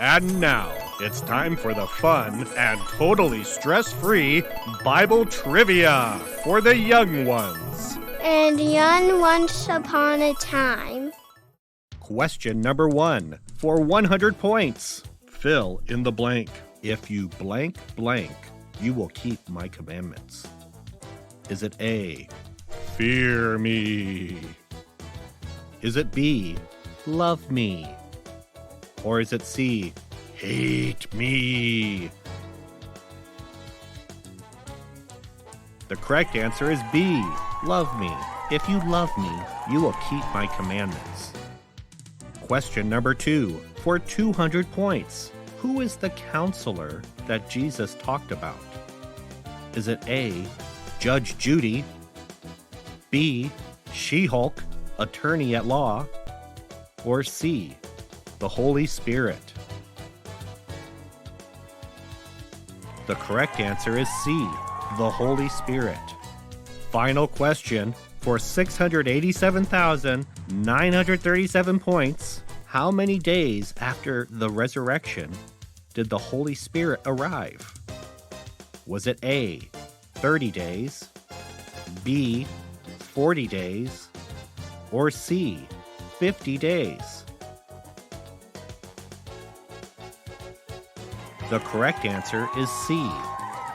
And now, it's time for the fun and totally stress-free Bible trivia for the young ones. And young once upon a time. Question number 1 for 100 points. Fill in the blank. If you blank blank, you will keep my commandments. Is it A, fear me? Is it B, love me? Or is it C, hate me? The correct answer is B, love me. If you love me, you will keep my commandments. Question number 2 for 200 points. Who is the counselor that Jesus talked about? Is it A, Judge Judy? B, She-Hulk, attorney at law? Or C, the Holy Spirit? The correct answer is C, the Holy Spirit. Final question for 687,937 points. How many days after the resurrection did the Holy Spirit arrive? Was it A, 30 days, B, 40 days, or C, 50 days? The correct answer is C,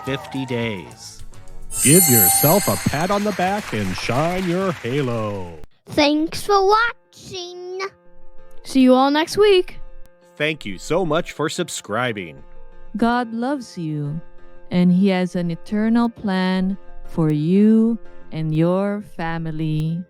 50 days. Give yourself a pat on the back and shine your halo. Thanks for watching. See you all next week. Thank you so much for subscribing. God loves you, and He has an eternal plan for you and your family.